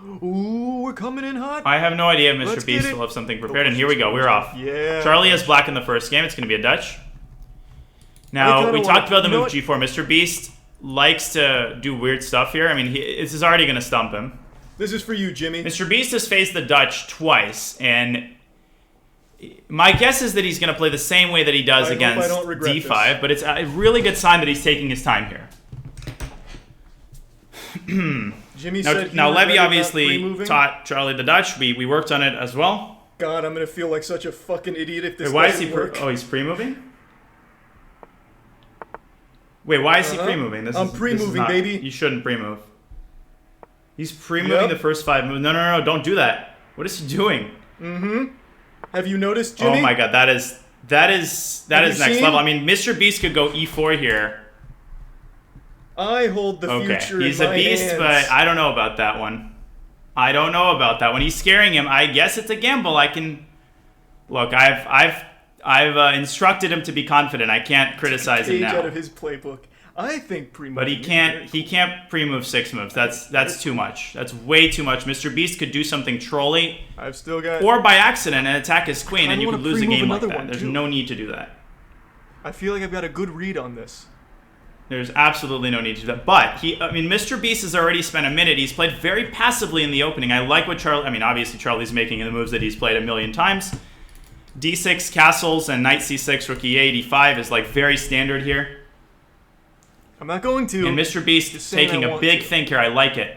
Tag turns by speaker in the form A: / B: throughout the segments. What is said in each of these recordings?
A: Ooh, we're coming in hot.
B: I have no idea if Mr.
A: Let's
B: Beast
A: get it.
B: will have something prepared, and here we go. We're off.
A: Yeah.
B: Charlie has black in the first game. It's going to be a Dutch. Now, we talked about the move G4. Mr. Beast likes to do weird stuff here. I mean, this is already going to stump him.
A: This is for you, Jimmy.
B: Mr. Beast has faced the Dutch twice, and my guess is that he's going to play the same way that he does against D5, but it's a really good sign that he's taking his time here.
A: Jimmy
B: now Levy obviously taught Charlie the Dutch. We worked on it as well.
A: God, I'm going to feel like such a fucking idiot if this
B: Wait, why is
A: doesn't
B: he
A: work.
B: Oh, he's pre-moving? Wait, why is he pre-moving?
A: I'm pre-moving, baby.
B: You shouldn't pre-move. He's pre-moving the first 5 moves. No, don't do that. What is he doing?
A: Have you noticed, Jimmy?
B: Oh my god, that is next level. I mean, Mr. Beast could go E4 here.
A: I hold the future
B: he's
A: in
B: a
A: my
B: beast,
A: hands.
B: but I don't know about that one. I don't know about that one. He's scaring him. I guess it's a gamble. I can look. I've instructed him to be confident. I can't criticize him now.
A: Out of his playbook. I think pre-move.
B: But he can't pre-move 6 moves. That's too much. That's way too much. Mr. Beast could do something trolly.
A: I've still got.
B: Or by accident and attack his queen, and you could lose a game like that. There's
A: too.
B: no need to do that.
A: I feel like I've got a good read on this.
B: There's absolutely no need to do that. But Mr. Beast has already spent a minute. He's played very passively in the opening. I like what Charlie. I mean, obviously Charlie's making the moves that he's played a million times. D6 castles and knight C6 rook E8 E5 is like very standard here.
A: I'm not going to.
B: And Mr. Beast is taking a big think here. I like it.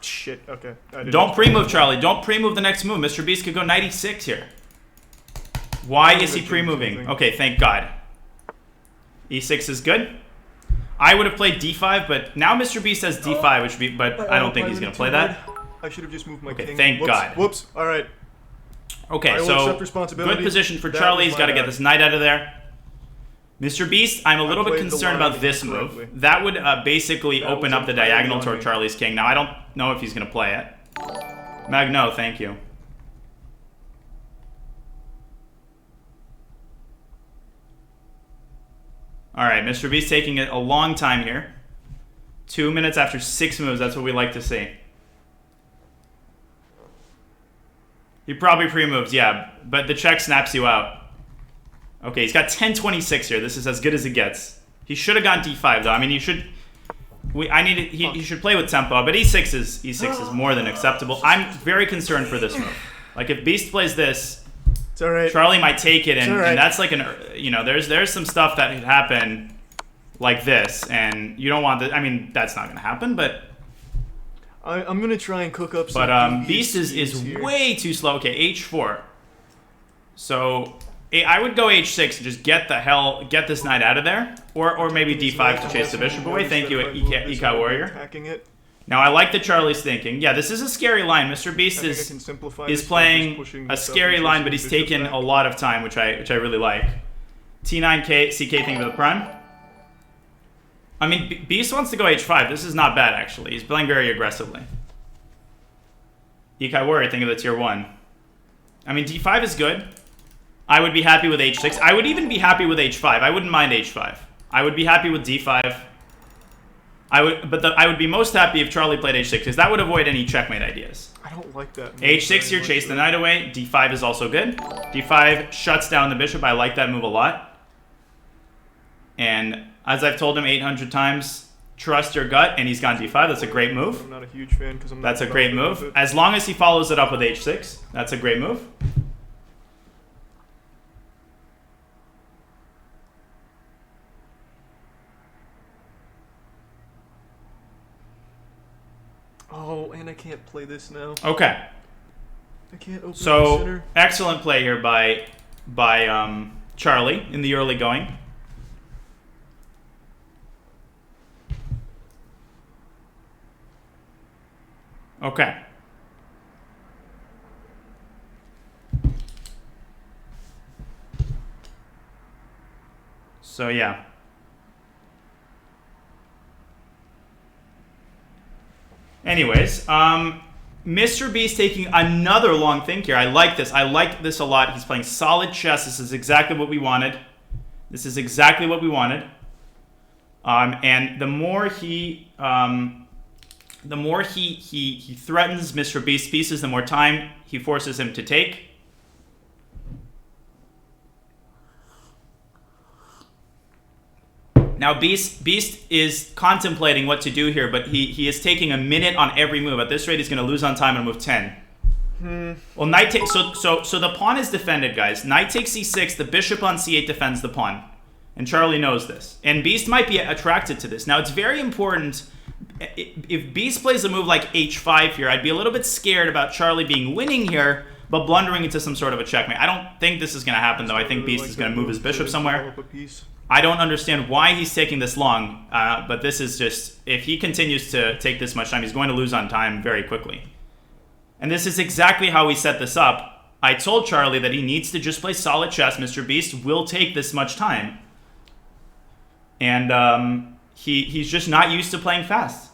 A: Shit, okay.
B: Don't pre-move, Charlie. Don't pre-move the next move. Mr. Beast could go knight E6 here. Why is he pre-moving? Okay, thank God. E6 is good. I would have played D5, but now Mr. Beast has D5, which would be, but I don't think he's going to play that.
A: I should have just moved my king.
B: Thank God.
A: Whoops. All right.
B: Okay, so good position for Charlie. He's got to get this knight out of there. Mr. Beast, I'm a little bit concerned about this move. That would basically open up the diagonal toward Charlie's king. Now, I don't know if he's going to play it. Magno, thank you. All right, Mr. Beast taking a long time here. 2 minutes after 6 moves. That's what we like to see. He probably pre-moves, yeah, but the check snaps you out. Okay, he's got 10-26 here. This is as good as it gets. He should have gone D5 though. I mean, he should play with tempo, but E6 is more than acceptable. I'm very concerned for this move. Like if Beast plays this,
A: it's all right.
B: Charlie might take it, and that's like there's some stuff that could happen like this, and you don't want that. I mean, that's not going to happen, but
A: I'm going to try and cook up some.
B: But Beast is way too slow. Okay, H4. So I would go H6 and just get this knight out of there, or maybe D5 to chase the bishop away. Thank you, Ikai Warrior. Now I like that Charlie's thinking. Yeah, this is a scary line. Mr. Beast is playing a scary line, but he's taken a lot of time, which I really like. T9 CK thing with the prime. I mean, Beast wants to go H5. This is not bad actually. He's playing very aggressively. Ikai Warrior, think of the tier 1. I mean, D5 is good. I would be happy with H6. I would even be happy with H5. I wouldn't mind H5. I would be happy with D5. I would be most happy if Charlie played H6, because that would avoid any checkmate ideas.
A: I don't like that.
B: H6 here, chase the knight away. D5 is also good. D5 shuts down the bishop. I like that move a lot. And as I've told him 800 times, trust your gut, and he's gone D5. That's a great move.
A: I'm not a huge fan because I'm not.
B: That's a great move. As long as he follows it up with H6, that's a great move.
A: Oh, and I can't play this now.
B: Okay.
A: I can't open the
B: So
A: center.
B: excellent play here by Charlie in the early going. Okay. So yeah. Anyways, Mr. Beast taking another long think here. I like this. I like this a lot. He's playing solid chess. This is exactly what we wanted. This is exactly what we wanted. And the more he threatens Mr. Beast's pieces, the more time he forces him to take. Now, Beast is contemplating what to do here, but he is taking a minute on every move. At this rate, he's going to lose on time on move 10. Well, knight takes... So the pawn is defended, guys. Knight takes c6. The bishop on c8 defends the pawn. And Charlie knows this. And Beast might be attracted to this. Now, it's very important... If Beast plays a move like h5 here, I'd be a little bit scared about Charlie being winning here, but blundering into some sort of a checkmate. I don't think this is going to happen, though. I think Beast is going to move his bishop somewhere. I don't understand why he's taking this long, but this is just... If he continues to take this much time, he's going to lose on time very quickly. And this is exactly how we set this up. I told Charlie that he needs to just play solid chess. Mr. Beast will take this much time. And he's just not used to playing fast.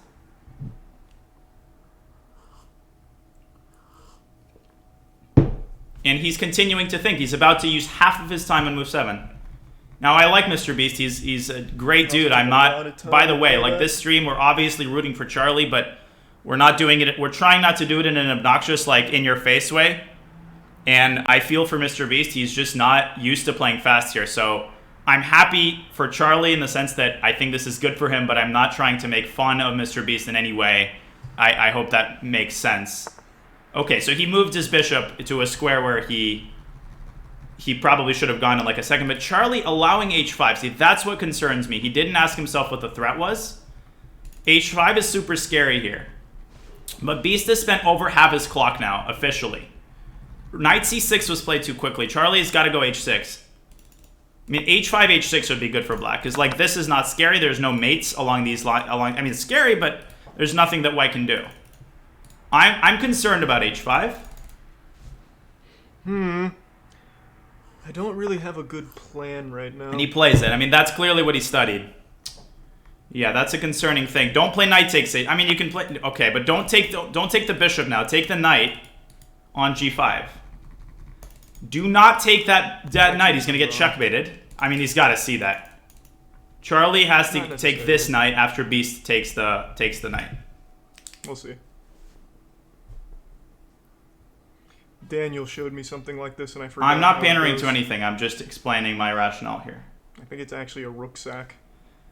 B: And he's continuing to think. He's about to use half of his time on move 7. Now, I like Mr. Beast. He's a great dude. I'm not... By the way, like this stream, we're obviously rooting for Charlie, but we're not doing it... We're trying not to do it in an obnoxious, like, in-your-face way. And I feel for Mr. Beast. He's just not used to playing fast here. So I'm happy for Charlie in the sense that I think this is good for him, but I'm not trying to make fun of Mr. Beast in any way. I hope that makes sense. Okay, so he moved his bishop to a square where he probably should have gone in like a second. But Charlie allowing h5. See, that's what concerns me. He didn't ask himself what the threat was. h5 is super scary here. But Beast has spent over half his clock now, officially. Knight c6 was played too quickly. Charlie's got to go h6. I mean, h5, h6 would be good for black. Because, like, this is not scary. There's no mates along these lines. I mean, it's scary, but there's nothing that white can do. I'm concerned about h5.
A: I don't really have a good plan right now.
B: And he plays it. I mean, that's clearly what he studied. Yeah, that's a concerning thing. Don't play knight takes 8. I mean, you can play... Okay, but don't take the bishop now. Take the knight on g5. Do not take that knight. He's going to get checkmated. I mean, he's got to see that. Charlie has to take this knight after Beast takes the knight.
A: We'll see. Daniel showed me something like this, and I forgot.
B: I'm not pandering to anything. I'm just explaining my rationale here.
A: I think it's actually a rook sack.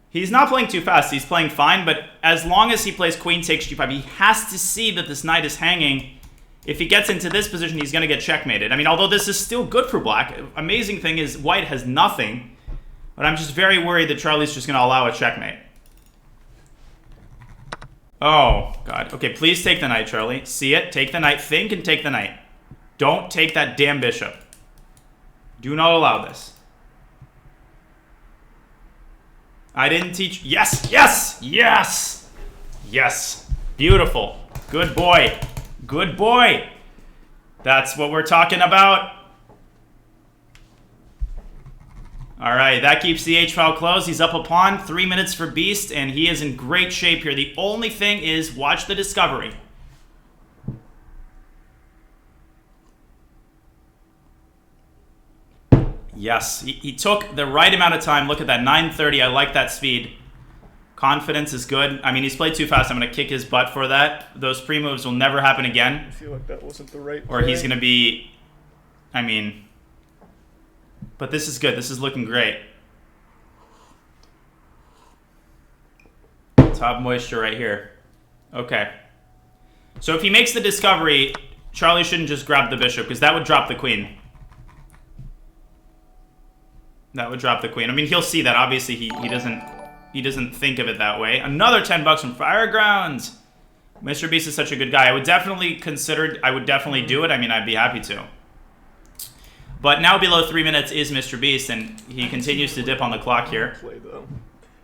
B: He's not playing too fast. He's playing fine, but as long as he plays queen takes g5, he has to see that this knight is hanging. If he gets into this position, he's going to get checkmated. I mean, although this is still good for black, amazing thing is white has nothing, but I'm just very worried that Charlie's just going to allow a checkmate. Oh, God. Okay, please take the knight, Charlie. See it. Take the knight. Think and take the knight. Don't take that damn bishop. Do not allow this. I didn't teach... Yes! Yes! Yes! Yes! Beautiful. Good boy. Good boy. That's what we're talking about. All right, that keeps the h-file closed. He's up a pawn. 3 minutes for Beast, and he is in great shape here. The only thing is watch the discovery. Yes, he took the right amount of time. Look at that, 9:30. I like that speed. Confidence is good. I mean, he's played too fast. I'm going to kick his butt for that. Those pre-moves will never happen again.
A: I feel like that wasn't the right
B: Or
A: play. He's
B: going to be... I mean... But this is good. This is looking great. Top moisture right here. Okay. So if he makes the discovery, Charlie shouldn't just grab the bishop, because that would drop the queen. That would drop the queen. I mean, he'll see that. Obviously, he doesn't think of it that way. Another $10 from Firegrounds. Mr. Beast is such a good guy. I would definitely do it. I mean, I'd be happy to. But now below 3 minutes is Mr. Beast, and he continues to dip on the clock here.
A: Play, though.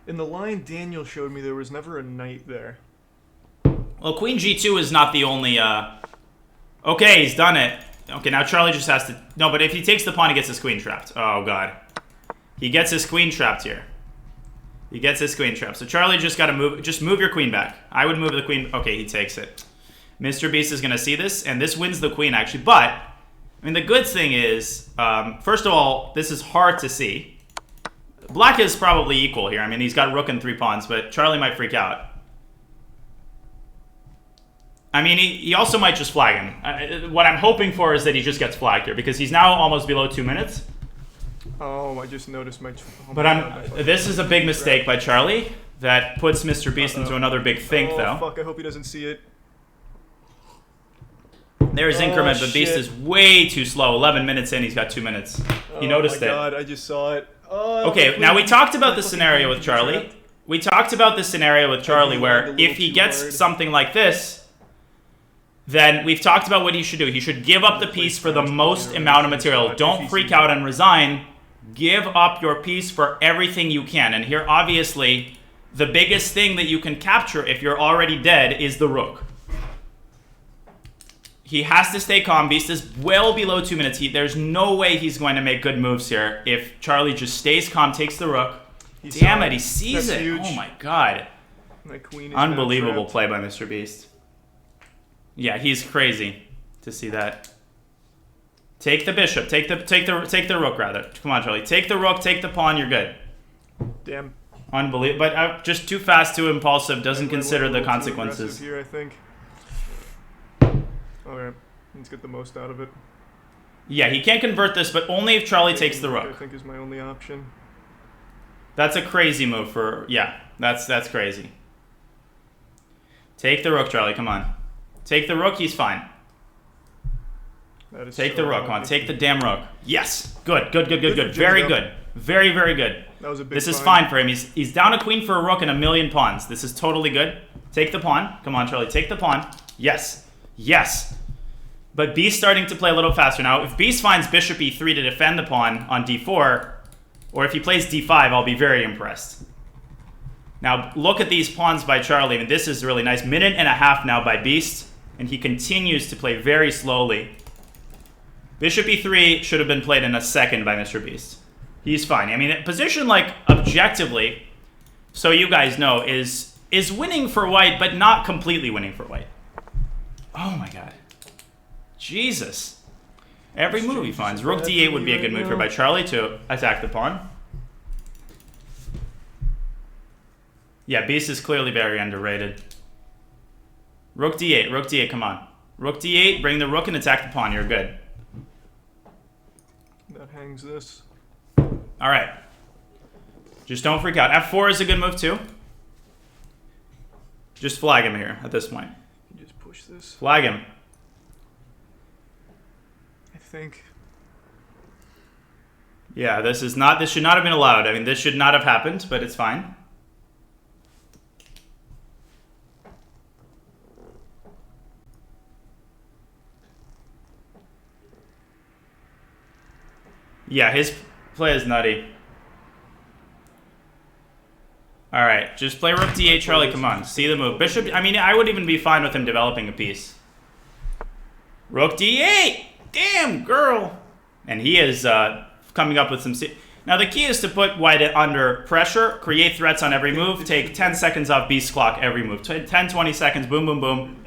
A: In the line Daniel showed me, there was never a knight there.
B: Well, Queen G2 is not the only... Okay, he's done it. Okay, now Charlie just has to... No, but if he takes the pawn, he gets his queen trapped. Oh, God. He gets his queen trapped here. He gets his queen trapped. So Charlie just got to move... Just move your queen back. I would move the queen... Okay, he takes it. Mr. Beast is going to see this, and this wins the queen, actually. But, I mean, the good thing is, first of all, this is hard to see. Black is probably equal here. I mean, he's got rook and 3 pawns, but Charlie might freak out. I mean, he also might just flag him. What I'm hoping for is that he just gets flagged here, because he's now almost below 2 minutes.
A: Oh, I just noticed my...
B: This is a big mistake by Charlie that puts Mr. Beast into another big think, though.
A: Fuck, I hope he doesn't see it.
B: There's increment, but Beast is way too slow. 11 minutes in, he's got 2 minutes. He noticed it.
A: Oh my god, I just saw it.
B: Okay, now we talked about the scenario with Charlie. We talked about the scenario with Charlie where if he gets something like this, then we've talked about what he should do. He should give up the piece for the most amount of material. Don't freak out and resign. Give up your piece for everything you can. And here, obviously, the biggest thing that you can capture if you're already dead is the rook. He has to stay calm. Beast is well below 2 minutes. There's no way he's going to make good moves here if Charlie just stays calm, takes the rook. Damn it, he sees it. Huge. Oh my god.
A: My queen is
B: unbelievable play by Mr. Beast. Yeah, he's crazy to see that. Take the bishop. Take the rook rather. Come on, Charlie. Take the rook. Take the pawn. You're good.
A: Damn.
B: Unbelievable. But just too fast, too impulsive. Doesn't consider the consequences.
A: Here, I think. Okay, let's get the most out of it.
B: Yeah, he can't convert this, but only if Charlie takes the rook.
A: I think is my only option.
B: That's a crazy move for... Yeah, that's crazy. Take the rook, Charlie. Come on. Take the rook. He's fine. Take the rook. Come on. Take the damn rook. Yes. Good. Good. Very good. Very, very good.
A: That was a big
B: This is fine for him. He's down a queen for a rook and a million pawns. This is totally good. Take the pawn. Come on, Charlie. Take the pawn. Yes. Yes. But Beast starting to play a little faster now. If Beast finds bishop e3 to defend the pawn on d4, or if he plays d5, I'll be very impressed. Now, look at these pawns by Charlie. I mean, this is really nice. Minute and a half now by Beast, and he continues to play very slowly. Bishop e3 should have been played in a second by Mr. Beast. He's fine. I mean, position, like, objectively, so you guys know, is winning for white, but not completely winning for white. Oh, my God. Jesus. Every move he finds. Rook d8 would be a good move here by Charlie to attack the pawn. Yeah, Beast is clearly very underrated. Rook d8, come on. Rook d8, bring the rook and attack the pawn. You're good.
A: That hangs this.
B: All right. Just don't freak out. f4 is a good move too. Just flag him here at this point.
A: You just push this.
B: Flag him.
A: I think.
B: Yeah, this should not have been allowed. I mean, this should not have happened, but it's fine. Yeah, his play is nutty. Alright, just play rook d8, Charlie, come on. See the move. Bishop, I mean, I would even be fine with him developing a piece. Rook d8! Damn, girl! And he is coming up with some... Now, the key is to put white under pressure, create threats on every move, take 10 seconds off Beast's clock every move. 10, 20 seconds, boom, boom, boom.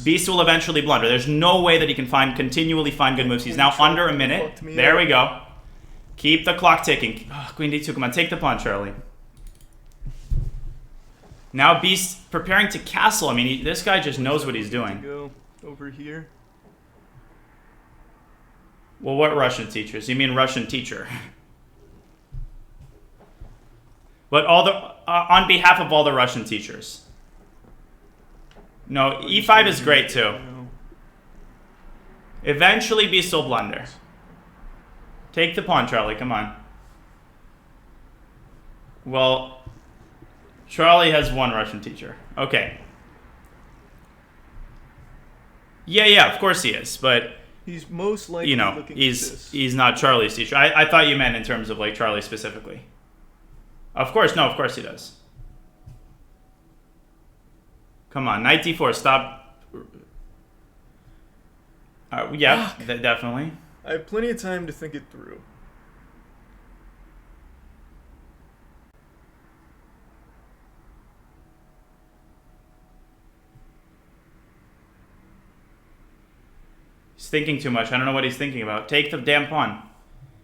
B: Beast will eventually blunder. There's no way that he can continually find good moves. He's now under a minute. There we go. Keep the clock ticking. Oh, Queen d2, come on. Take the pawn, Charlie. Now Beast preparing to castle. I mean, this guy just knows what he's doing.
A: Go over here.
B: Well, what Russian teachers? You mean Russian teacher? But on behalf of all the Russian teachers. No, e5 is great too. Eventually Beast will blunder. Take the pawn, Charlie, come on. Well, Charlie has one Russian teacher. Okay. Yeah, of course he is, but...
A: He's most likely
B: he's not Charlie's teacher. I thought you meant in terms of, like, Charlie specifically. Of course he does. Come on, knight d4, stop. Yeah, definitely.
A: I have plenty of time to think it through.
B: thinking too much. I don't know what he's thinking about. Take the damn pawn.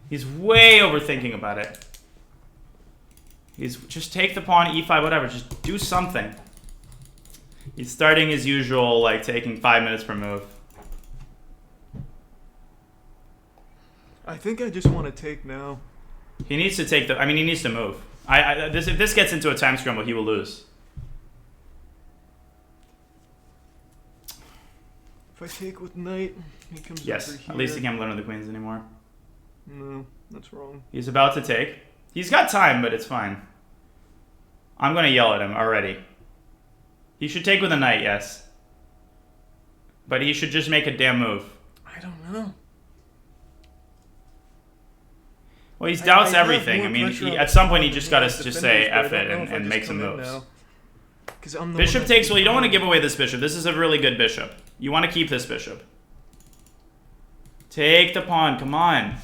B: He's way overthinking about it. Just take the pawn, e5, whatever. Just do something. He's starting his usual, like, taking 5 minutes per move.
A: I think I just want to take now.
B: He needs to take the... I mean, he needs to move. If this gets into a time scramble, he will lose.
A: If I take with knight, he comes
B: yes,
A: over here.
B: At least he can't learn the queens anymore.
A: No, that's wrong.
B: He's about to take. He's got time, but it's fine. I'm going to yell at him already. He should take with a knight, yes. But he should just make a damn move.
A: I don't know.
B: Well, he doubts everything. I mean, at some point, he just got to just say F it and make some moves. Bishop takes. Well, you don't want to give away this bishop. This is a really good bishop. You want to keep this bishop. Take the pawn. Come on.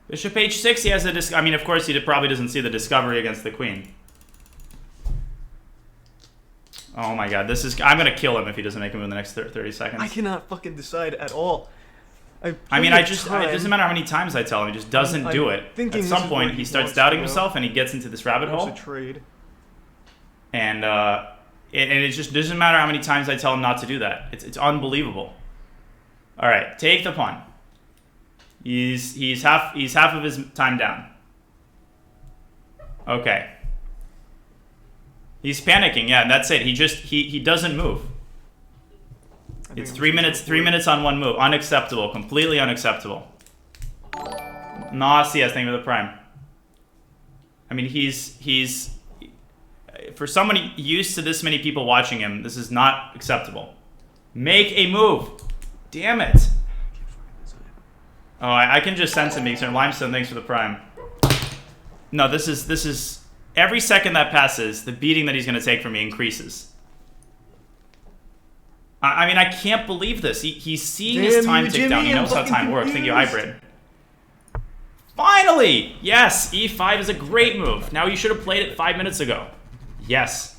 B: Bishop h6, he has a I mean, of course, he probably doesn't see the discovery against the queen. Oh my god, this is... I'm going to kill him if he doesn't make a move in the next 30 seconds.
A: I cannot fucking decide at all.
B: I mean, it doesn't matter how many times I tell him, he just doesn't do it. At some point, he starts doubting himself and he gets into this rabbit hole.
A: A trade.
B: And it just doesn't matter how many times I tell him not to do that. It's unbelievable. All right, take the pawn. He's half of his time down. Okay. He's panicking, yeah, and that's it. He doesn't move. It's 3 minutes, 3 minutes on one move. Unacceptable, completely unacceptable. Nas, yes, thank you for the prime. I mean, he's for somebody used to this many people watching him, this is not acceptable. Make a move. Damn it. Oh, I can just sense him being certain. Limestone, thanks for the prime. No, this is every second that passes, the beating that he's going to take from me increases. I mean, I can't believe this. He's seeing his time tick down. He knows how time works. Thank you, Hybrid. Finally! Yes, e5 is a great move. Now you should have played it 5 minutes ago. Yes.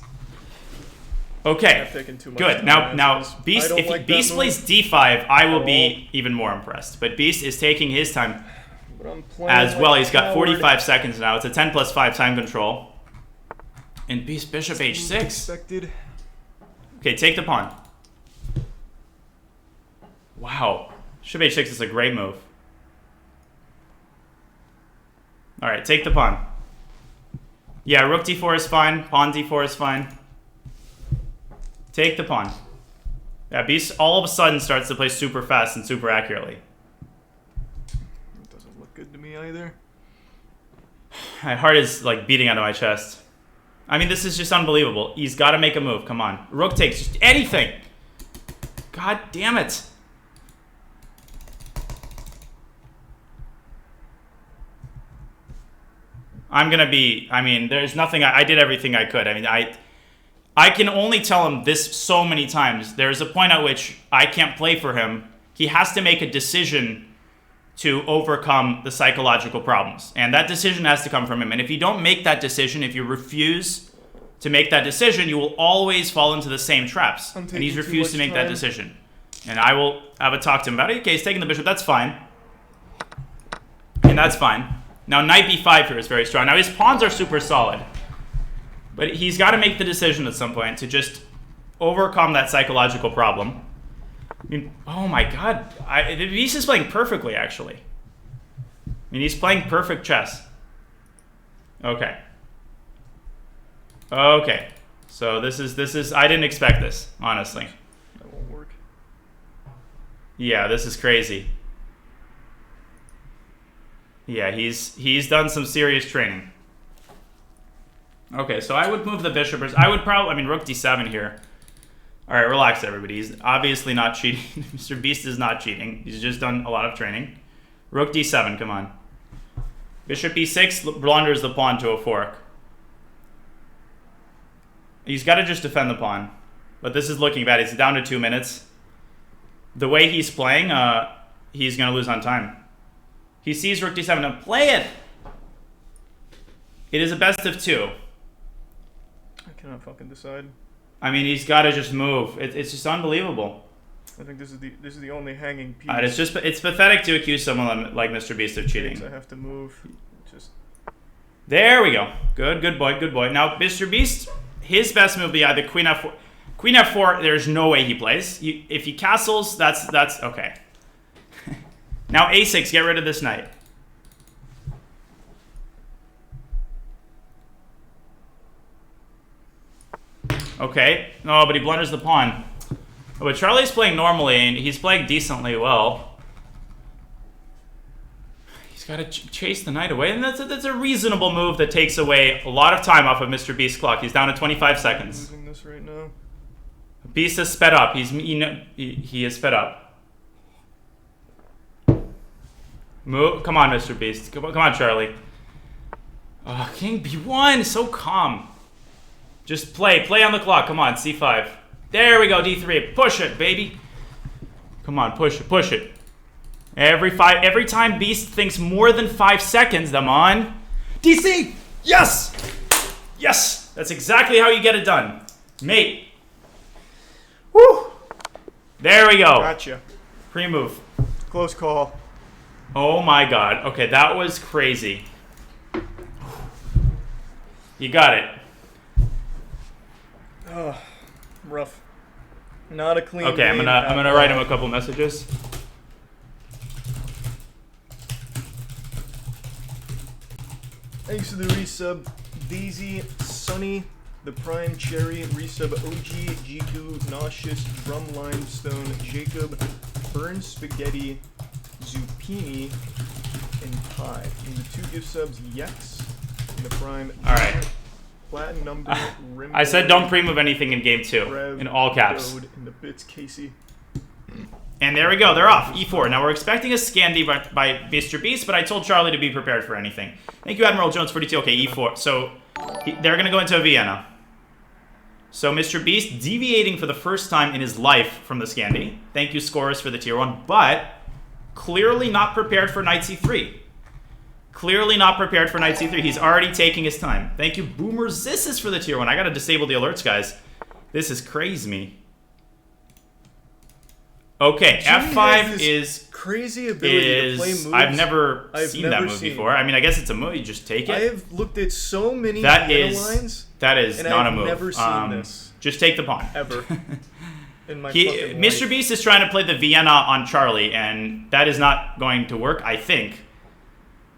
B: Okay, good. Now Beast, if Beast plays d5, I will be even more impressed. But Beast is taking his time as well. He's got 45 seconds now. It's a 10 plus 5 time control. And Beast Bishop h6. Okay, take the pawn. Wow. Bishop h6 is a great move. Alright, take the pawn. Yeah, rook d4 is fine. Pawn d4 is fine. Take the pawn. Yeah, Beast all of a sudden starts to play super fast and super accurately.
A: It doesn't look good to me either.
B: My heart is like beating out of my chest. I mean, this is just unbelievable. He's got to make a move. Come on. Rook takes. Just anything. God damn it. I'm going to be... I mean, there's nothing... I did everything I could. I mean, I can only tell him this so many times. There's a point at which I can't play for him. He has to make a decision to overcome the psychological problems. And that decision has to come from him. And if you don't make that decision, if you refuse to make that decision, you will always fall into the same traps. And he's refused to make that decision. And I will have a talk to him about it. Okay, he's taking the bishop. That's fine. And that's fine. Now, knight b5 here is very strong. Now, his pawns are super solid. But he's got to make the decision at some point to just overcome that psychological problem. I mean, oh my god. The Beast is playing perfectly, actually. I mean, he's playing perfect chess. Okay. Okay. So this is I didn't expect this, honestly.
A: That won't work.
B: Yeah, this is crazy. Yeah, he's done some serious training. Okay, so I would move the bishop. I would probably, I mean, rook d7 here. All right, relax, everybody. He's obviously not cheating. Mr. Beast is not cheating. He's just done a lot of training. Rook d7, come on. Bishop e6 blunders the pawn to a fork. He's got to just defend the pawn. But this is looking bad. He's down to 2 minutes. The way he's playing, he's going to lose on time. He sees rook d7 and play it. It is a best of 2.
A: I cannot fucking decide.
B: I mean, he's got to just move. It's just unbelievable.
A: I think this is the only hanging piece.
B: It's pathetic to accuse someone like Mr. Beast of cheating.
A: I have to move.
B: There we go. Good boy. Now, Mr. Beast, his best move would be either Queen F4. Queen F4, there's no way he plays. If he castles, that's okay. Now A6, get rid of this knight. Okay. No, but he blunders the pawn. Oh, but Charlie's playing normally, and he's playing decently well. He's got to chase the knight away, and that's a reasonable move that takes away a lot of time off of Mr. Beast's clock. He's down to 25 seconds.
A: I'm losing this right now.
B: Beast has sped up. He has sped up. Move. Come on, Mr. Beast. Come on, Charlie. Oh, King B1, so calm. Just play on the clock. Come on, C5. There we go, D3. Push it, baby. Come on, push it. Every time Beast thinks more than 5 seconds, come on. DC! Yes! Yes! That's exactly how you get it done. Mate. Woo! There we go.
A: Gotcha.
B: Pre-move.
A: Close call.
B: Oh my god. Okay, that was crazy. You got it.
A: Oh, rough. Not a clean.
B: Okay, I'm gonna write him a couple messages.
A: Thanks to the resub, Daisy, Sunny, the Prime Cherry, resub OG, Jiku, Nauseous, Drum Limestone, Jacob, Burn Spaghetti, Zucchini, and Pie. And the 2 gift subs, Yex, and the Prime.
B: Alright.
A: Platin number,
B: I said don't pre-move anything in game 2,
A: Rev,
B: in all caps.
A: And the bits, Casey.
B: And there we go, they're off. E4. Now we're expecting a Scandi by Mr. Beast, but I told Charlie to be prepared for anything. Thank you, Admiral Jones 42. Okay, E4. So they're going to go into Vienna. So Mr. Beast deviating for the first time in his life from the Scandi. Thank you, Scorers, for the tier 1, but clearly not prepared for Knight C3. Clearly not prepared for Knight C3. He's already taking his time. Thank you, Boomer Zissis, for the tier 1. I got to disable the alerts, guys. This is crazy me. Okay, F5 is
A: crazy ability to play moves.
B: I've never seen that move before. I mean, I guess it's a move. You just take it.
A: I have looked at so many
B: lines. That is
A: and
B: not
A: I've
B: a move.
A: Never seen this.
B: Just take the pawn.
A: Ever. In my
B: Mr. Beast is trying to play the Vienna on Charlie, and that is not going to work, I think.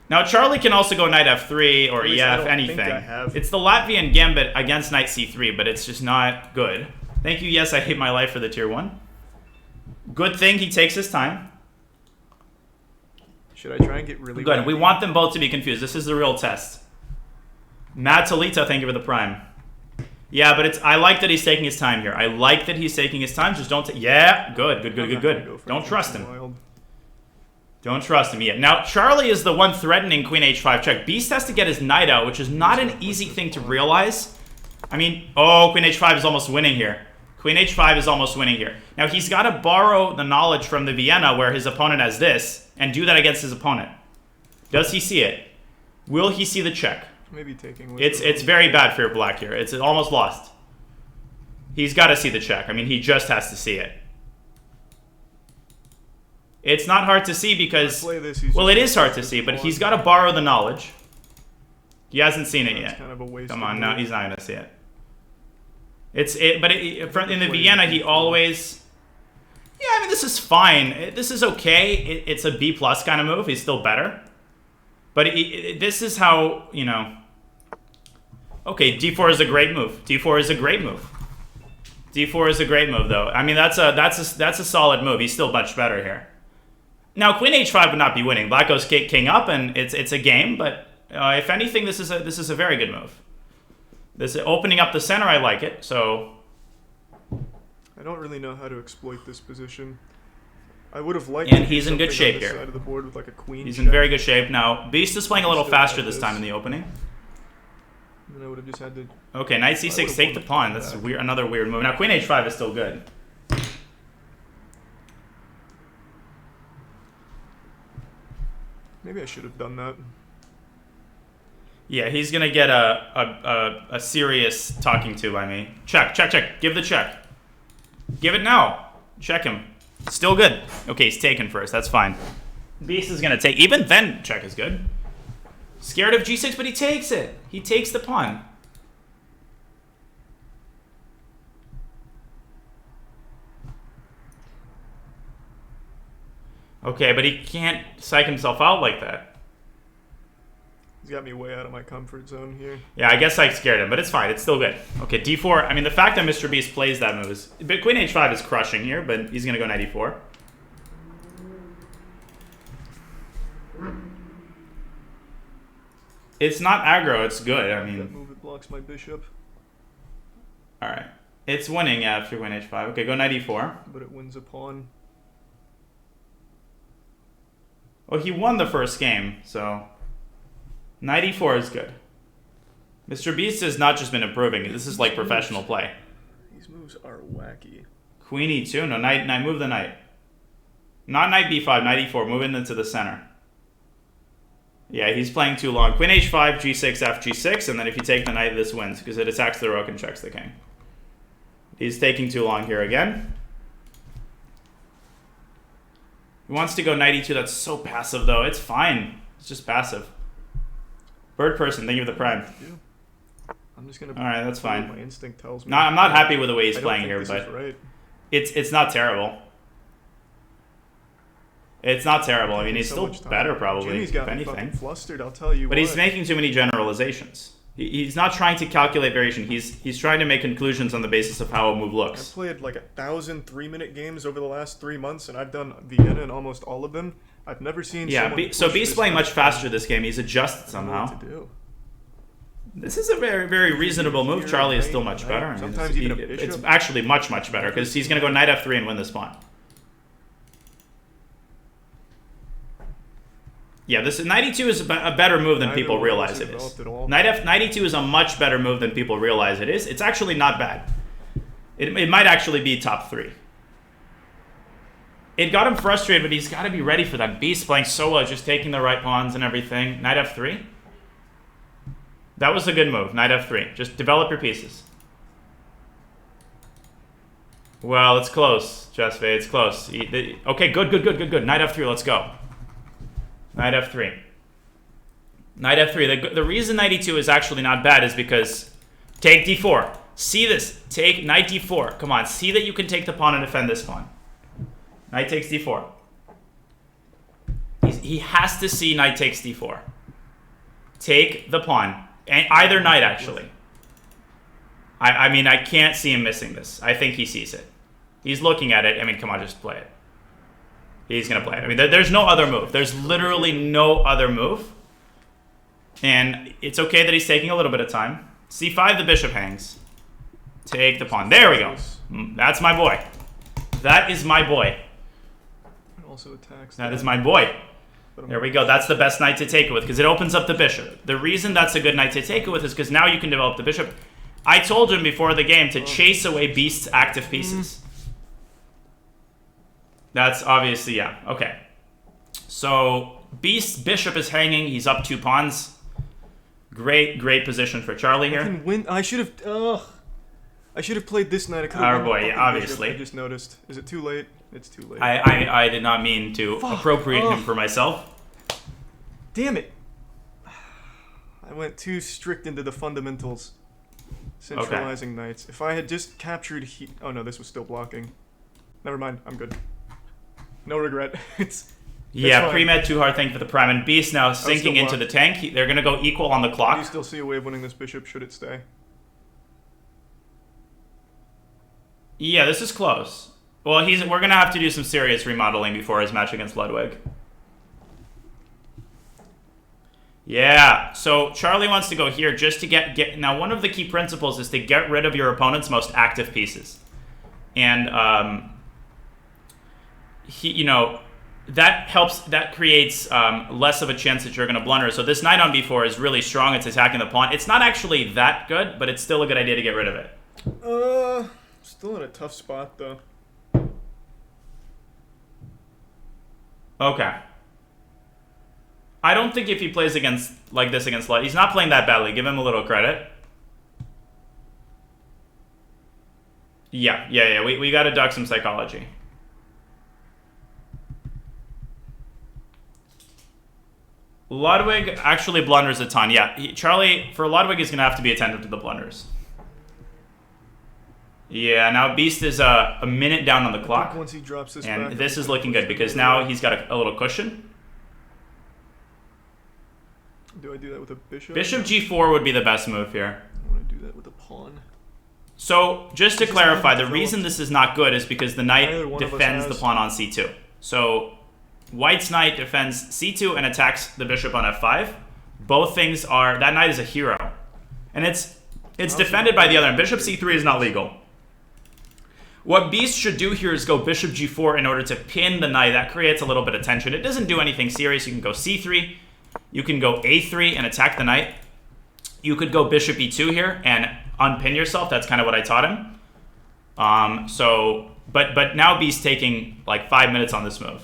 B: Now, Charlie can also go Knight F3 or EF, anything. It's the Latvian Gambit against Knight C3, but it's just not good. Thank you, Yes, I Hate My Life for the tier 1. Good thing he takes his time.
A: Should I try and get really
B: good? We want them both to be confused. This is the real test. Matt Talita, thank you for the prime. Yeah, but I like that he's taking his time here. I like that he's taking his time. Just don't yeah, good. Don't trust him. Don't trust him yet. Now, Charlie is the one threatening Queen H5 check. Beast has to get his knight out, which is not an easy thing to realize. I mean, oh, Queen H5 is almost winning here. Queen H5 is almost winning here. Now, he's got to borrow the knowledge from the Vienna where his opponent has this and do that against his opponent. Does he see it? Will he see the check?
A: Maybe taking...
B: It's very bad for black here. It's almost lost. He's got to see the check. I mean, he just has to see it. It's not hard to see because... well, it is hard to see, but he's got to borrow the knowledge. He hasn't seen it yet.
A: Kind of a waste.
B: Come on, no, he's not going to see it. But in the Vienna, he always... Yeah, I mean, this is fine. This is okay. It's a B+ kind of move. He's still better. But this is how, you know... Okay, D4 is a great move. D4 is a great move. D4 is a great move, though. I mean, that's a solid move. He's still much better here. Now, Queen H5 would not be winning. Black goes king up, and it's a game. But if anything, this is a very good move. This opening up the center, I like it. So
A: I don't really know how to exploit this position. I would have liked.
B: And he's in good shape here.
A: Side of the board with like a queen.
B: He's in very good shape now. Beast is playing a little faster this time in the opening.
A: And I would have just had to.
B: Okay, Knight C6, take the pawn. That's weird. Another weird move. Now Queen H5 is still good.
A: Maybe I should have done that.
B: Yeah, he's gonna get a serious talking to by me. Check. Give the check. Give it now. Check him. Still good. Okay, he's taken first. That's fine. Beast is gonna take. Even then, check is good. Scared of G6, but he takes it. He takes the pawn. Okay, but he can't psych himself out like that.
A: He's got me way out of my comfort zone here.
B: Yeah, I guess I scared him, but it's fine. It's still good. Okay, d4. I mean, the fact that Mr. Beast plays that move is... But Queen h5 is crushing here, but he's going to go knight e4. It's not aggro. It's good. I mean...
A: That move, it blocks my bishop.
B: All right. It's winning after Queen h5. Okay, go knight e4.
A: But it wins a pawn.
B: Well, he won the first game, so... Knight e4 is good. Mr. Beast has not just been improving. This is like professional play.
A: These moves are wacky.
B: Queen e2? No, knight, move the knight. Not knight b5, knight e4. Move it into the center. Yeah, he's playing too long. Queen h5, g6, f g6, and then if you take the knight, this wins, because it attacks the rook and checks the king. He's taking too long here again. He wants to go knight e2. That's so passive, though. It's fine. It's just passive. Bird person, thank you for the prime.
A: I'm just gonna.
B: All right, that's fine.
A: My instinct tells me.
B: No, I'm not happy with the way he's playing here, but
A: right.
B: it's not terrible. It's not terrible. I mean, he's still better probably.
A: Jimmy's got
B: if
A: me fucking
B: anything.
A: flustered. I'll tell you.
B: But he's making too many generalizations. He's not trying to calculate variation. He's trying to make conclusions on the basis of how a move looks.
A: I've played like 1,000 3-minute games over the last 3 months, and I've done Vienna in almost all of them. I've never seen.
B: So Beast's playing much faster this game. He's adjusted somehow.
A: What to do.
B: This is a very, very reasonable move. Charlie is still much better. I mean,
A: sometimes even a bishop.
B: It's actually much better because he's going to go knight f3 and win this pawn. Yeah, this knight e2 is a better move than people realize it is. Knight e2 is a much better move than people realize it is. It's actually not bad. It might actually be top 3. It got him frustrated, but he's got to be ready for that. Beast playing so well, just taking the right pawns and everything. Knight f3. That was a good move. Knight f3. Just develop your pieces. Well, it's close, Jesve. It's close. Okay, good. Knight f3. Let's go. Knight f3. Knight f3. The reason knight e2 is actually not bad is because take d4. See this. Take knight d4. Come on. See that you can take the pawn and defend this pawn. Knight takes d4. He has to see knight takes d4. Take the pawn. And either knight, actually. I mean, I can't see him missing this. I think he sees it. He's looking at it. I mean, come on, just play it. He's going to play it. I mean, there's no other move. There's literally no other move. And it's okay that he's taking a little bit of time. c5, the bishop hangs. Take the pawn. There we go. That's my boy. That is my boy.
A: Also attacks.
B: That is my boy. There we go. That's the best knight to take it with because it opens up the bishop. The reason that's a good knight to take it with is because now you can develop the bishop. I told him before the game to chase away Beast's active pieces. That's obviously, yeah. Okay. So Beast's bishop is hanging. He's up 2 pawns. Great position for Charlie here.
A: I can win. I should have played this knight. I could have
B: Our boy, yeah, obviously.
A: I just noticed. Is it too late? It's too late.
B: I did not mean to appropriate him for myself.
A: Damn it. I went too strict into the fundamentals. Centralizing knights. If I had just captured oh no, this was still blocking. Never mind, I'm good. No regret.
B: Yeah, pre-med too hard. Thank you for the prime. And Beast now sinking into the tank. They're going to go equal on the clock.
A: You still see a way of winning this bishop should it stay.
B: Yeah, this is close. Well, we're going to have to do some serious remodeling before his match against Ludwig. Yeah, so Charlie wants to go here just to get... Now, one of the key principles is to get rid of your opponent's most active pieces. And, that helps... That creates less of a chance that you're going to blunder. So this knight on b4 is really strong. It's attacking the pawn. It's not actually that good, but it's still a good idea to get rid of it.
A: Still in a tough spot, though.
B: Okay. I don't think if he plays against like this against light, he's not playing that badly. Give him a little credit. Yeah. We got to duck some psychology. Ludwig actually blunders a ton. Yeah, Charlie, for Ludwig, is going to have to be attentive to the blunders. Yeah, now Beast is a minute down on the clock.
A: Once he drops this
B: and this is looking good because now he's got a little cushion.
A: Do I do that with a bishop?
B: Bishop g4 would be the best move here.
A: I want to do that with a pawn.
B: So, just to clarify, the reason this is not good is because the knight defends the pawn on c2. So, White's knight defends c2 and attacks the bishop on f5. Both things are... That knight is a hero. And it's defended by the other. And bishop c3 is not legal. What Beast should do here is go bishop g4 in order to pin the knight. That creates a little bit of tension. It doesn't do anything serious. You can go c3. You can go a3 and attack the knight. You could go bishop e2 here and unpin yourself. That's kind of what I taught him. But now Beast taking like 5 minutes on this move.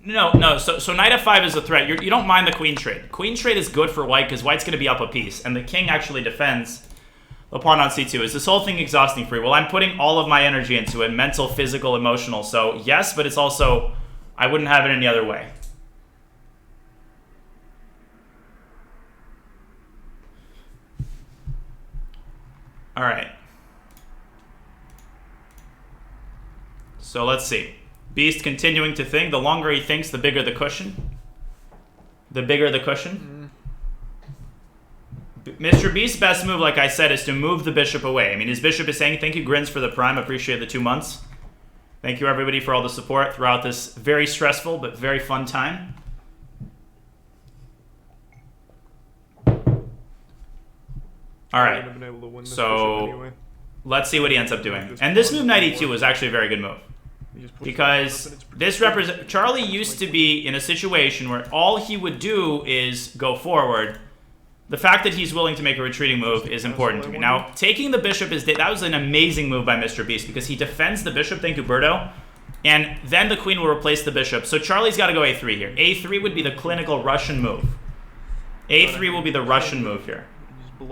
B: No. So knight f5 is a threat. You don't mind the queen trade. Queen trade is good for White because White's going to be up a piece, and the king actually defends the pawn on c2. Is this whole thing exhausting for you? Well, I'm putting all of my energy into it, mental, physical, emotional. So yes, but it's also, I wouldn't have it any other way. All right. So let's see. Beast continuing to think. The longer he thinks, the bigger the cushion. The bigger the cushion. Mr. Beast's best move, like I said, is to move the bishop away. I mean, his bishop is saying, thank you, Grins, for the prime. Appreciate the 2 months. Thank you, everybody, for all the support throughout this very stressful but very fun time. All right. So let's see what he ends up doing. And this move, knight e2, was actually a very good move. Because this represents... Charlie used to be in a situation where all he would do is go forward. The fact that he's willing to make a retreating move is important to me. Now, taking the bishop is... That was an amazing move by Mr. Beast because he defends the bishop, thank you, Berto. And then the queen will replace the bishop. So Charlie's got to go a3 here. a3 would be the clinical Russian move. a3 will be the Russian move here. Come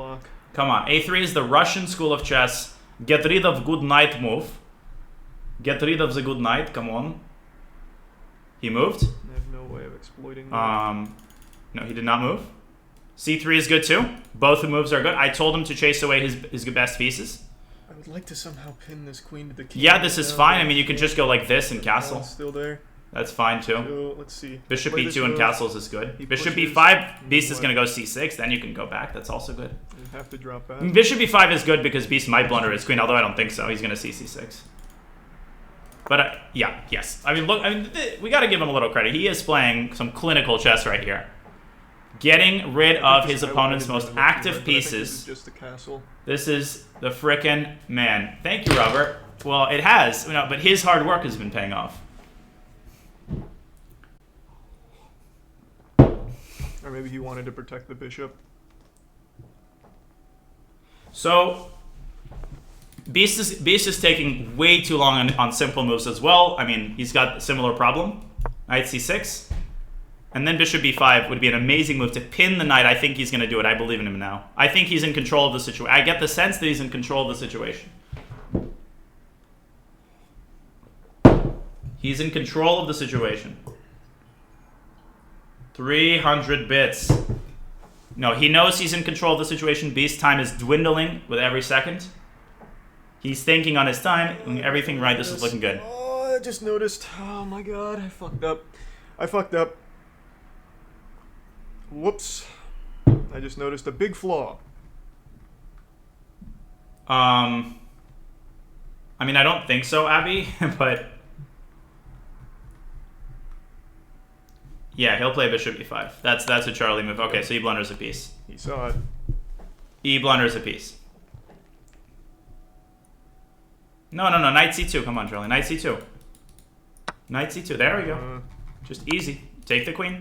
B: on. a3 is the Russian school of chess. Get rid of good knight move. Get rid of the good knight. Come on. He moved.
A: I have no way of exploiting that.
B: No, he did not move. c3 is good too. Both the moves are good. I told him to chase away his best pieces.
A: I would like to somehow pin this queen to the king.
B: Yeah, this is fine. I mean, you can just go like this and castle.
A: Still there.
B: That's fine too.
A: So, let's see.
B: Bishop e2 and castles is good. Bishop e5, Beast is going to go c6. Then you can go back. That's also good.
A: You have to drop back.
B: Bishop e5 is good because Beast might blunder his queen, although I don't think so. He's going to c6. But yeah, yes. I mean, look. I mean, we got to give him a little credit. He is playing some clinical chess right here, getting rid of his opponent's most active pieces.
A: Just a castle.
B: This is the frickin' man. Thank you, Robert. Well, it has, but his hard work has been paying off.
A: Or maybe he wanted to protect the bishop.
B: So, Beast is taking way too long on simple moves as well. I mean, he's got a similar problem. Knight c6. And then bishop b5 would be an amazing move to pin the knight. I think he's going to do it. I believe in him now. I think he's in control of the situation. I get the sense that he's in control of the situation. He's in control of the situation. 300 bits. No, he knows he's in control of the situation. Beast time is dwindling with every second. He's thinking on his time, doing everything right. This is looking good.
A: Oh, I just noticed. Oh my god, I fucked up. Whoops. I just noticed a big flaw.
B: I mean, I don't think so, Abby, but... Yeah, he'll play bishop e5. That's a Charlie move. Okay, so he blunders a piece.
A: He saw it.
B: He blunders a piece. No, knight c2. Come on, Charlie. Knight c2. Knight c2. There we go. Just easy. Take the queen.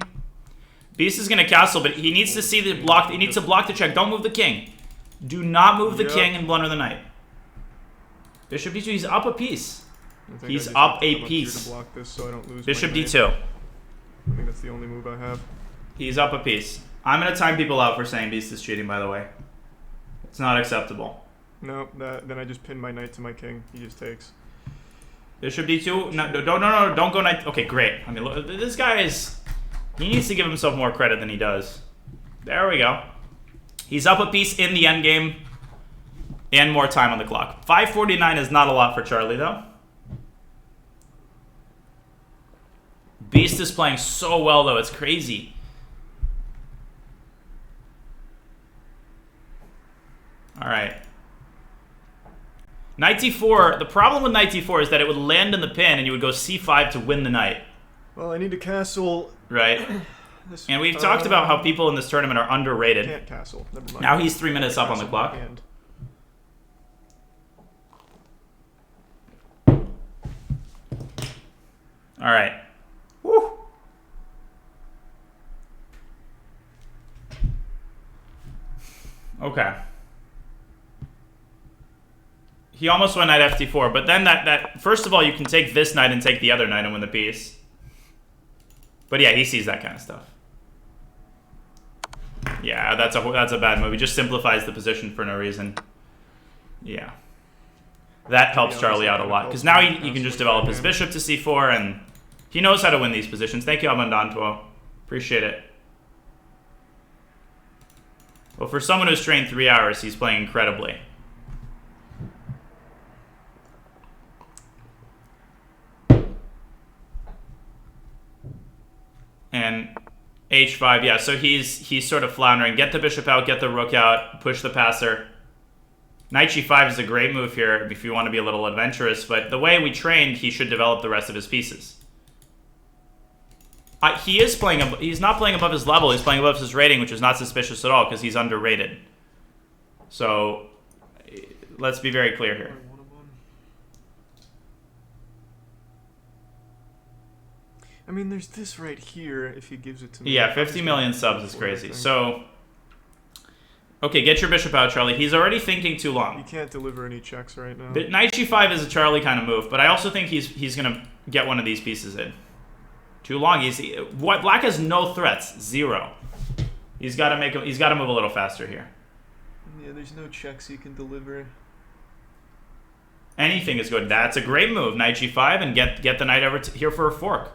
B: Beast is going to castle, but he needs to see the block. He needs to block the check. Don't move the king. Do not move the king and blunder the knight. Bishop d2. He's up a piece. He's up a piece.
A: Block this so I don't lose
B: Bishop
A: my
B: d2.
A: I think that's the only move I have.
B: He's up a piece. I'm going to time people out for saying beast is cheating, by the way. It's not acceptable.
A: No, then I just pin my knight to my king. He just takes.
B: Bishop d2? No, don't go knight. Okay, great. I mean, look, this guy is... He needs to give himself more credit than he does. There we go. He's up a piece in the endgame. And more time on the clock. 5:49 is not a lot for Charlie, though. Beast is playing so well, though. It's crazy. All right. Knight d4. The problem with knight d4 is that it would land in the pin, and you would go c5 to win the knight.
A: Well, I need to castle.
B: Right. And we've talked about how people in this tournament are underrated.
A: Can't castle. Never mind.
B: Now he's 3 minutes up on the clock. All right. Woo. Okay. He almost went knight ft4, but then that first of all, you can take this knight and take the other knight and win the piece. But yeah, he sees that kind of stuff. Yeah, that's a bad move. He just simplifies the position for no reason. Yeah. That helps Charlie out a lot, because now he can just develop his bishop to c4, and he knows how to win these positions. Thank you, Amandantuo. Appreciate it. Well, for someone who's trained 3 hours, he's playing incredibly. And h5, yeah, so he's sort of floundering. Get the bishop out, get the rook out, push the passer. Knight g5 is a great move here if you want to be a little adventurous, but the way we trained, he should develop the rest of his pieces. He's not playing above his level, he's playing above his rating, which is not suspicious at all, because he's underrated. So, let's be very clear here.
A: I mean, there's this right here, if he gives it to me.
B: Yeah, 50 million subs is crazy. So, okay, get your bishop out, Charlie. He's already thinking too long.
A: He can't deliver any checks right now.
B: But knight g5 is a Charlie kind of move, but I also think he's going to get one of these pieces in. Too long. Black has no threats. 0. He's got to move a little faster here.
A: Yeah, there's no checks he can deliver.
B: Anything is good. That's a great move. Knight g5 and get the knight over here for a fork.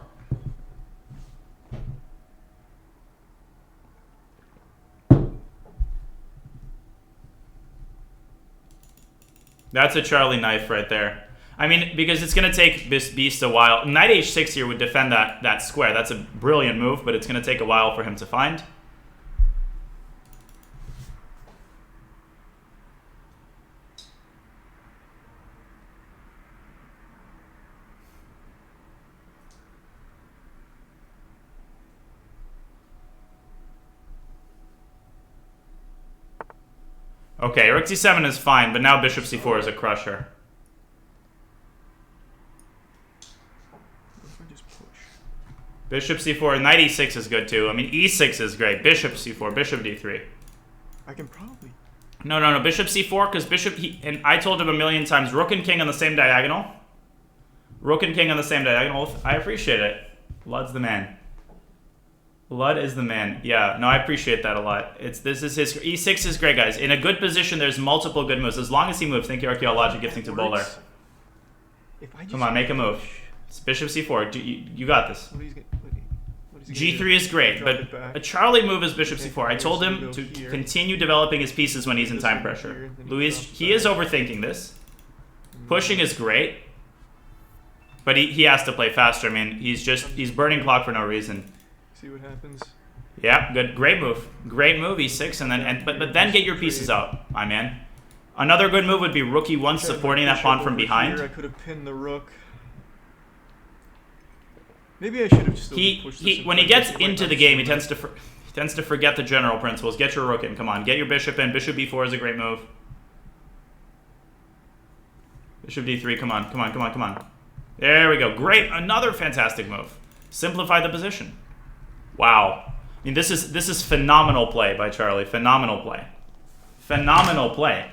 B: That's a Charlie knife right there. I mean, because it's going to take this beast a while. Knight h6 here would defend that square. That's a brilliant move, but it's going to take a while for him to find. Okay, rook c7 is fine, but now bishop c4 is a crusher. Bishop c4, knight e6 is good too. I mean, e6 is great. Bishop c4, bishop d3.
A: I can probably...
B: No, bishop c4, because bishop... and I told him a million times, rook and king on the same diagonal. Rook and king on the same diagonal. I appreciate it. Lud's the man. Lud is the man. Yeah, no, I appreciate that a lot. This is his... e6 is great, guys. In a good position, there's multiple good moves. As long as he moves. Thank you, Archaeologic Gifting to Bowler. Come on, make a move. It's bishop c4. You got this. G3 is great, but a Charlie move is bishop c4. I told him to continue developing his pieces when he's in time pressure. Luis, he is overthinking this. Pushing is great, but he has to play faster. I mean, he's burning clock for no reason.
A: See what happens.
B: Yeah, good, great move, e6, and then but then get your pieces out, my man. Another good move would be rook e1, supporting that pawn from behind.
A: I could have pinned the rook. Maybe I should have just pushed this.
B: When he gets into the game, he tends to forget the general principles. Get your rook in. Come on, get your bishop in. Bishop b4 is a great move. Bishop d3. Come on. There we go. Great. Another fantastic move. Simplify the position. Wow. I mean, this is phenomenal play by Charlie. Phenomenal play. Phenomenal play.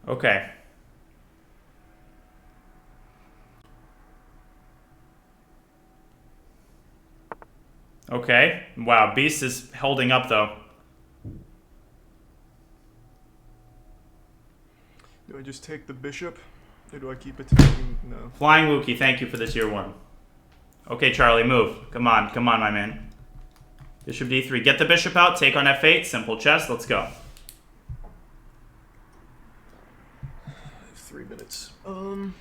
B: Okay. Okay. Wow, Beast is holding up, though.
A: Do I just take the bishop? Or do I keep attacking? No.
B: Flying Wookie, thank you for this year 1. Okay, Charlie, move. Come on, my man. Bishop d3. Get the bishop out, take on f8. Simple chess, let's go.
A: 3 minutes.
B: Come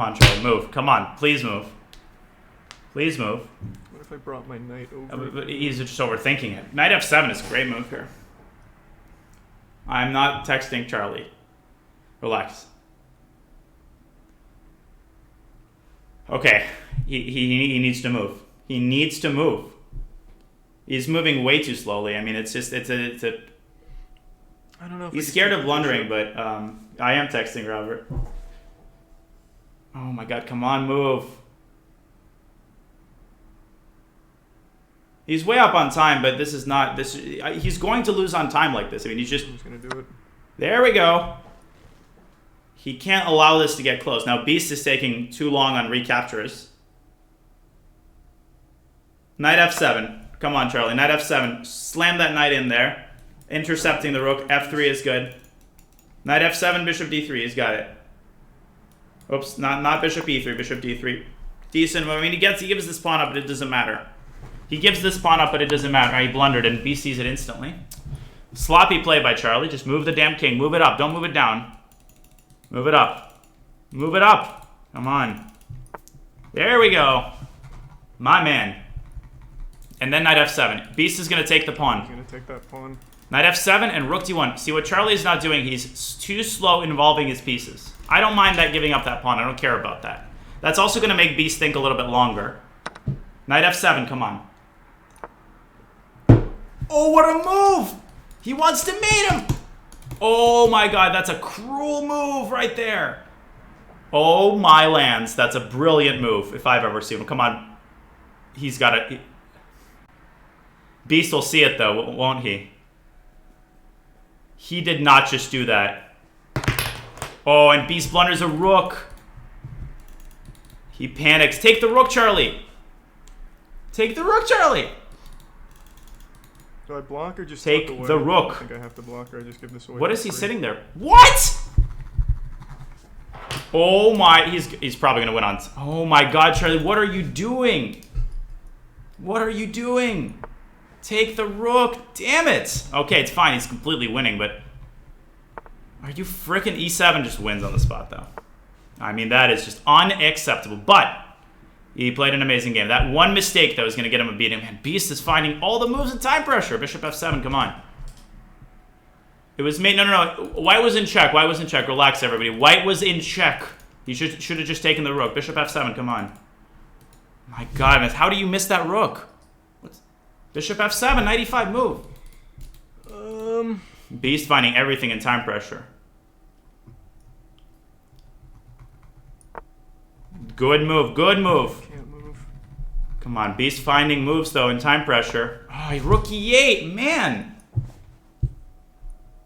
B: on, Charlie, move. Come on, please move. Please move.
A: What if I brought my knight over?
B: But he's just overthinking it. Knight f7 is a great move here. I'm not texting Charlie. Relax. Okay, he needs to move. He needs to move. He's moving way too slowly. I mean, it's a.
A: I don't know. If
B: he's scared of blundering, but I am texting Robert. Oh my God! Come on, move. He's way up on time, but this is not this. He's going to lose on time like this. I mean, he's just.
A: He's gonna do it.
B: There we go. He can't allow this to get close. Now, Beast is taking too long on recaptures. Knight f7. Come on, Charlie. Knight f7. Slam that knight in there. Intercepting the rook. f3 is good. Knight f7, bishop d3. He's got it. Oops, not bishop e3. Bishop d3. Decent. I mean, he gives this pawn up, but it doesn't matter. He gives this pawn up, but it doesn't matter. He blundered, and Beast sees it instantly. Sloppy play by Charlie. Just move the damn king. Move it up. Don't move it down. Move it up. Move it up. Come on. There we go. My man. And then knight f7. Beast is going to take the pawn.
A: He's going to take that pawn.
B: Knight f7 and rook d1. See, what Charlie is not doing, he's too slow involving his pieces. I don't mind that giving up that pawn. I don't care about that. That's also going to make Beast think a little bit longer. Knight f7, come on. Oh, what a move! He wants to mate him! Oh my God, that's a cruel move right there. Oh my lands, that's a brilliant move if I've ever seen one. Come on. He's got it. Beast will see it though, won't he? He did not just do that. Oh, and Beast blunders a rook. He panics. Take the rook, Charlie. Take the rook, Charlie.
A: Do I block or just
B: take
A: away?
B: the rook?
A: I think I have to block or I just give this away.
B: What is he sitting there? What? Oh my, he's probably gonna win on. Oh my God, Charlie, what are you doing? What are you doing? Take the rook. Damn it. Okay, it's fine. He's completely winning, but are you frickin' e7 just wins on the spot though? I mean, that is just unacceptable. But he played an amazing game. That one mistake, though, is going to get him a beating. Man, Beast is finding all the moves in time pressure. Bishop f7, come on. It was made... No. White was in check. White was in check. Relax, everybody. White was in check. He should have just taken the rook. Bishop f7, come on. My God, man. How do you miss that rook? Bishop f7, 95, move. Beast finding everything in time pressure. Good move, good move.
A: Can't move.
B: Come on, Beast finding moves though in time pressure. Oh, rook e8, man.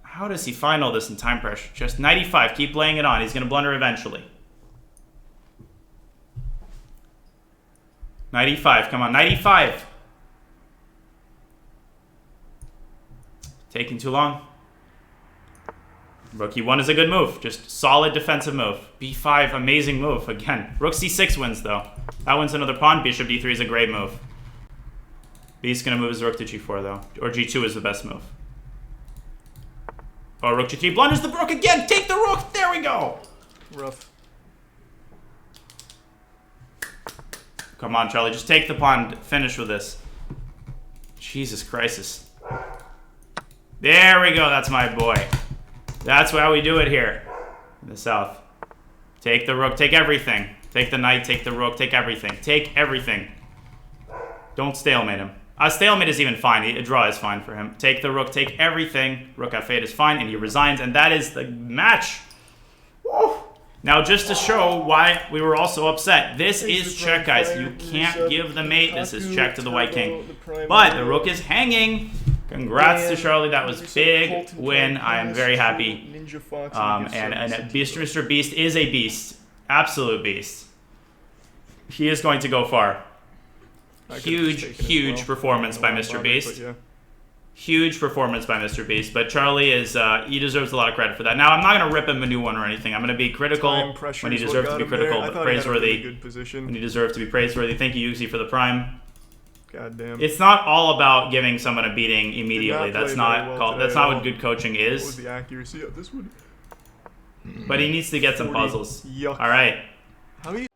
B: How does he find all this in time pressure? Just 95, keep laying it on. He's gonna blunder eventually. 95, come on, 95. Taking too long. Rook e1 is a good move. Just solid defensive move. b5, amazing move. Again, rook c6 wins, though. That wins another pawn. Bishop d3 is a great move. B's going to move his rook to g4, though. Or g2 is the best move. Oh, rook g3 blunders the rook again. Take the rook. There we go.
A: Rough.
B: Come on, Charlie. Just take the pawn. Finish with this. Jesus Christ. There we go. That's my boy. That's how we do it here in the South. Take the rook, take everything. Take the knight, take the rook, take everything. Take everything. Don't stalemate him. A stalemate is even fine. A draw is fine for him. Take the rook, take everything. Rook f8 is fine, and he resigns, and that is the match. Woo. Now, just to show why we were also upset, this is check, guys. You can't give the mate. This is check to the white king. But the rook is hanging. Congrats to Charlie. That was
A: Reset
B: big
A: Colton
B: win.
A: Kid,
B: I am very happy.
A: Ninja Fox,
B: And Mr. Beast is a beast. Absolute beast. He is going to go far. Huge performance by Mr. Beast. Huge performance by Mr. Beast. But Charlie is, he deserves a lot of credit for that. Now, I'm not going to rip him a new one or anything. I'm going to be critical when he deserves to be critical, but praiseworthy when he deserves to be praiseworthy. Thank you, Yuxi, for the prime.
A: God damn.
B: It's not all about giving someone a beating immediately. That's not that's not what good coaching is.
A: What was the accuracy of this one?
B: But he needs to get some puzzles.
A: Yuck.
B: All right.
A: How are you